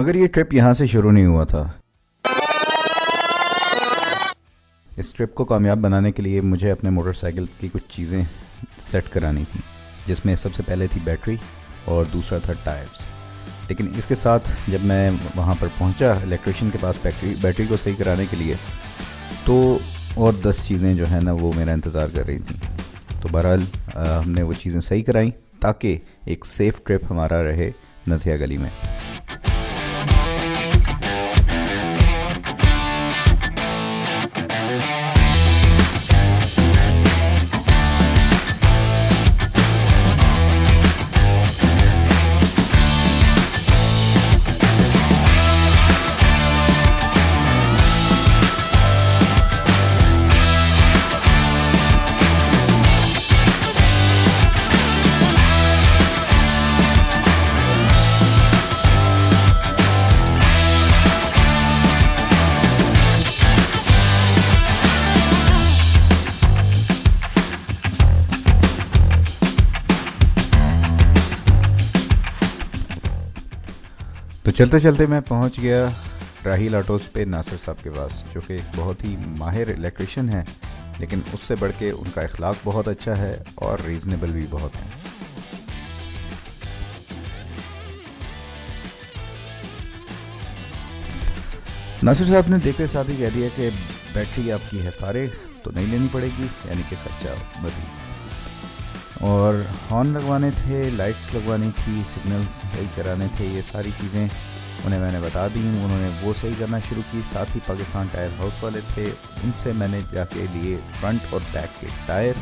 मगर ये ट्रिप यहाँ से शुरू नहीं हुआ था। इस ट्रिप को कामयाब बनाने के लिए मुझे अपने मोटरसाइकिल की कुछ चीज़ें सेट करानी थी, जिसमें सबसे पहले थी बैटरी और दूसरा था टायर्स। लेकिन इसके साथ जब मैं वहाँ पर पहुँचा इलेक्ट्रिशियन के पास बैटरी को सही कराने के लिए, तो और 10 चीज़ें जो है ना वो मेरा इंतज़ार कर रही थी। तो बहरहाल हमने वो चीज़ें सही कराई ताकि एक सेफ़ ट्रिप हमारा रहे नथिया गली में। तो चलते चलते मैं पहुंच गया राहील ऑटोज़ पे नासिर साहब के पास, जो कि एक बहुत ही माहिर इलेक्ट्रिशियन है, लेकिन उससे बढ़ के उनका अखलाक बहुत अच्छा है और रीज़नेबल भी बहुत है। नासिर साहब ने देखते साथ ही कह दिया कि बैटरी आपकी है फारिग, तो नहीं लेनी पड़ेगी, यानी कि खर्चा बढ़ी। और हॉर्न लगवाने थे, लाइट्स लगवानी थी, सिग्नल्स सही कराने थे, ये सारी चीज़ें उन्हें मैंने बता दी। उन्होंने वो सही करना शुरू की। साथ ही पाकिस्तान टायर हाउस वाले थे, उनसे मैंने जाके लिए फ्रंट और बैक के टायर,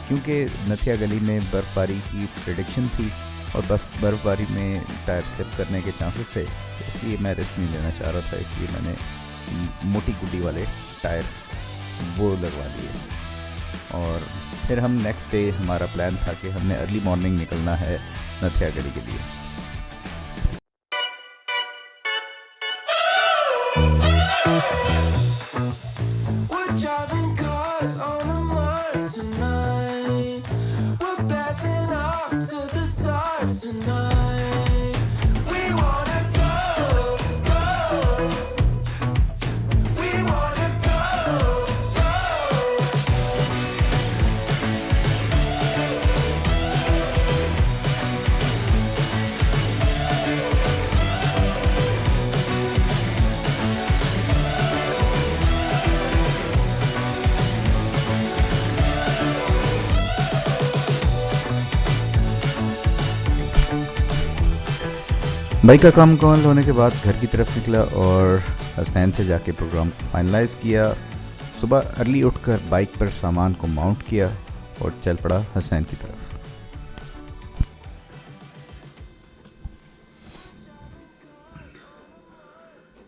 क्योंकि नथिया गली में बर्फ़बारी की प्रेडिक्शन थी और बर्फ़बारी में टायर स्लिप करने के चांसेस थे, इसलिए मैं रिस्क नहीं लेना चाह रहा था। इसलिए मैंने मोटी गुड्डी वाले टायर वो लगवा लिए। और फिर हम नेक्स्ट डे हमारा प्लान था कि हमने अर्ली मॉर्निंग निकलना है नथिया गली के लिए। बाइक का काम मुकम्मल होने के बाद घर की तरफ निकला और हसनैन से जाके प्रोग्राम को फाइनलाइज़ किया। सुबह अर्ली उठकर बाइक पर सामान को माउंट किया और चल पड़ा हसनैन की तरफ।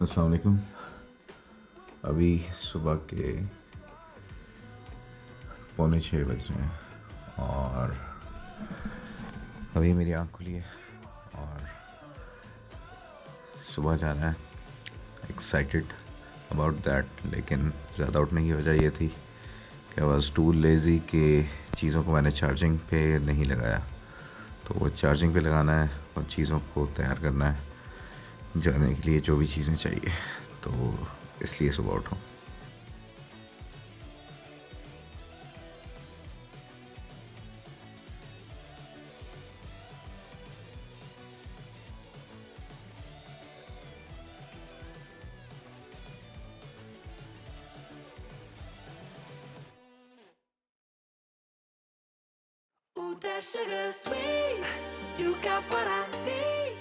अस्सलाम वालेकुम। अभी सुबह के 5:45 बज रहे हैं और अभी मेरी आँख खुली है और सुबह जाना है। एक्साइटेड अबाउट दैट, लेकिन ज़्यादा उठने की वजह ये थी कि आई वाज टू लेज़ी कि चीज़ों को मैंने चार्जिंग पे नहीं लगाया। तो वो चार्जिंग पे लगाना है और चीज़ों को तैयार करना है जाने के लिए जो भी चीज़ें चाहिए, तो इसलिए सुबह उठूँ। Ooh, that sugar sweet, you got what I need.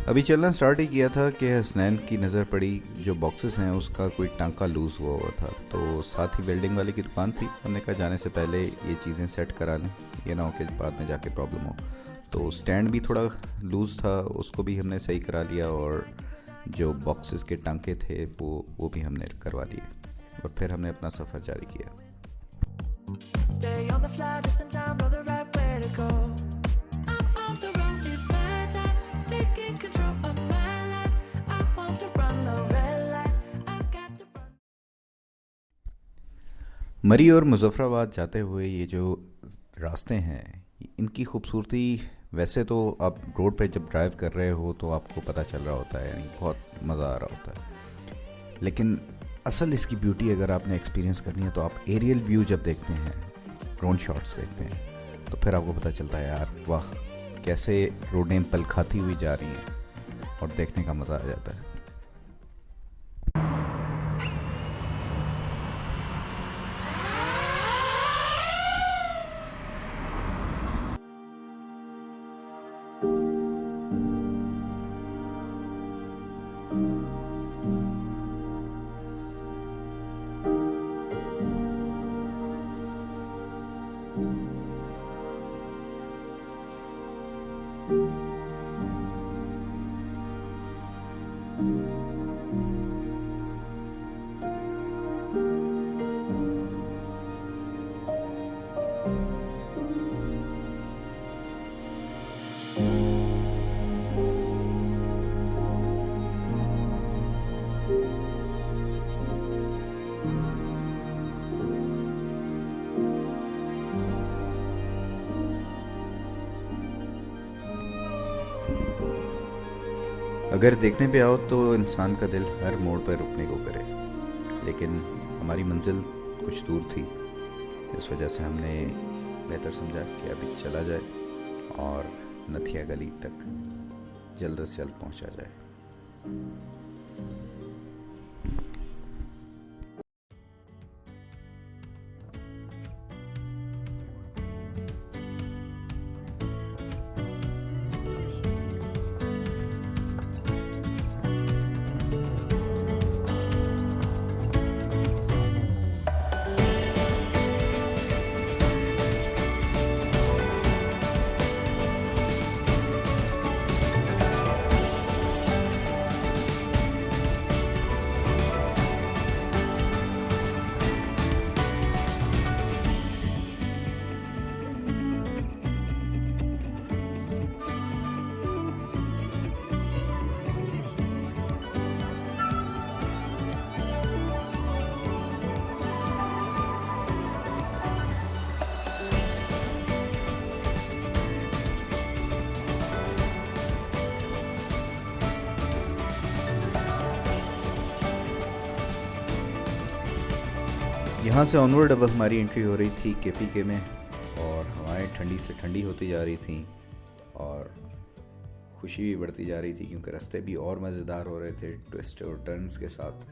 अभी चलना स्टार्ट ही किया था कि हसनैन की नज़र पड़ी जो बॉक्सेस हैं उसका कोई टांका लूज़ हुआ था। तो साथ ही वेल्डिंग वाले की दुकान थी, हमने कहा जाने से पहले ये चीज़ें सेट करा लें, ये ना हो कि बाद में जाके प्रॉब्लम हो। तो स्टैंड भी थोड़ा लूज़ था, उसको भी हमने सही करा लिया और जो बॉक्सेस के टांके थे वो भी हमने करवा लिए और फिर हमने अपना सफ़र जारी किया। Stay on the fly just in time, know the right way to go. I'm on the road, it's my time, taking control of my life. I want to run the red lights, I've got to run. मरी और मुज़फ़्फ़राबाद जाते हुए ये जो रास्ते हैं इनकी खूबसूरती वैसे तो आप रोड पे जब ड्राइव कर रहे हो तो आपको पता चल रहा होता है, यानी बहुत मज़ा आ रहा होता है। लेकिन असल इसकी ब्यूटी अगर आपने एक्सपीरियंस करनी है तो आप एरियल व्यू जब देखते हैं, ड्रोन शॉट्स देखते हैं, तो फिर आपको पता चलता है यार वाह, कैसे रोडें पल खाती हुई जा रही हैं और देखने का मज़ा आ जाता है। अगर देखने पे आओ तो इंसान का दिल हर मोड़ पर रुकने को करे, लेकिन हमारी मंजिल कुछ दूर थी। इस वजह से हमने बेहतर समझा कि अभी चला जाए और नथिया गली तक जल्द से जल्द पहुंचा जाए। यहाँ से ऑनवर्ड अब हमारी एंट्री हो रही थी केपीके में, और हवाएं ठंडी से ठंडी होती जा रही थी और खुशी भी बढ़ती जा रही थी, क्योंकि रास्ते भी और मज़ेदार हो रहे थे ट्विस्ट और टर्न्स के साथ,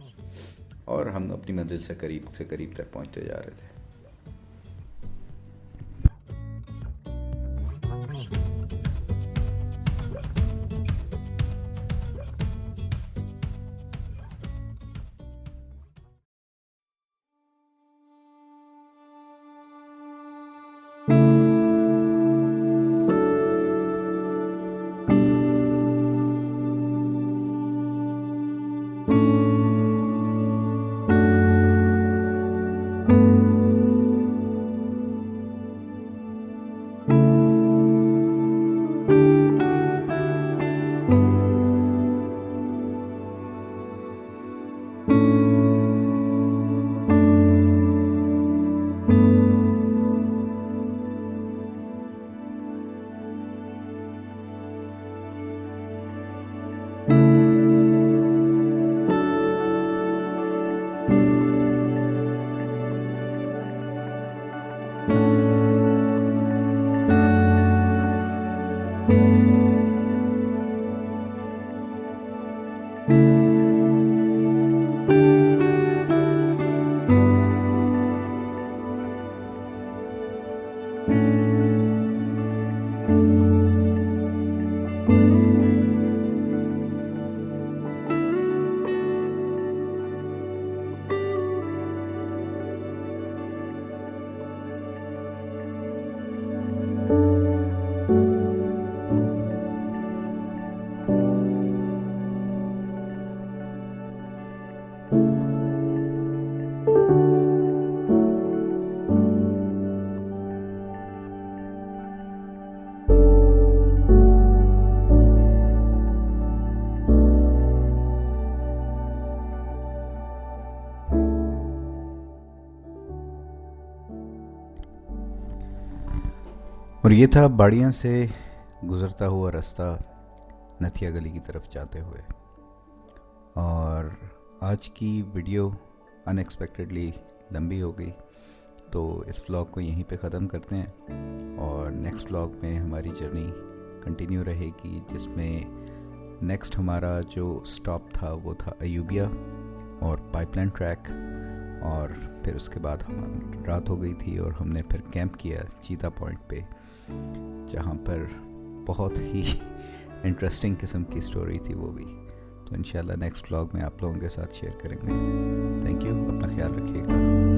और हम अपनी मंजिल से करीब तक पहुँचते जा रहे थे। और ये था बाड़ियाँ से गुज़रता हुआ रास्ता नथिया गली की तरफ जाते हुए। और आज की वीडियो अनएक्सपेक्टेडली लंबी हो गई, तो इस व्लॉग को यहीं पे ख़त्म करते हैं और नेक्स्ट व्लॉग में हमारी जर्नी कंटिन्यू रहेगी, जिसमें नेक्स्ट हमारा जो स्टॉप था वो था अयूबिया और पाइपलाइन ट्रैक। और फिर उसके बाद हम रात हो गई थी और हमने फिर कैंप किया चीता पॉइंट पे, जहाँ पर बहुत ही इंटरेस्टिंग किस्म की स्टोरी थी वो भी। तो इंशाल्लाह नेक्स्ट व्लॉग में आप लोगों के साथ शेयर करेंगे। थैंक यू, अपना ख्याल रखिएगा।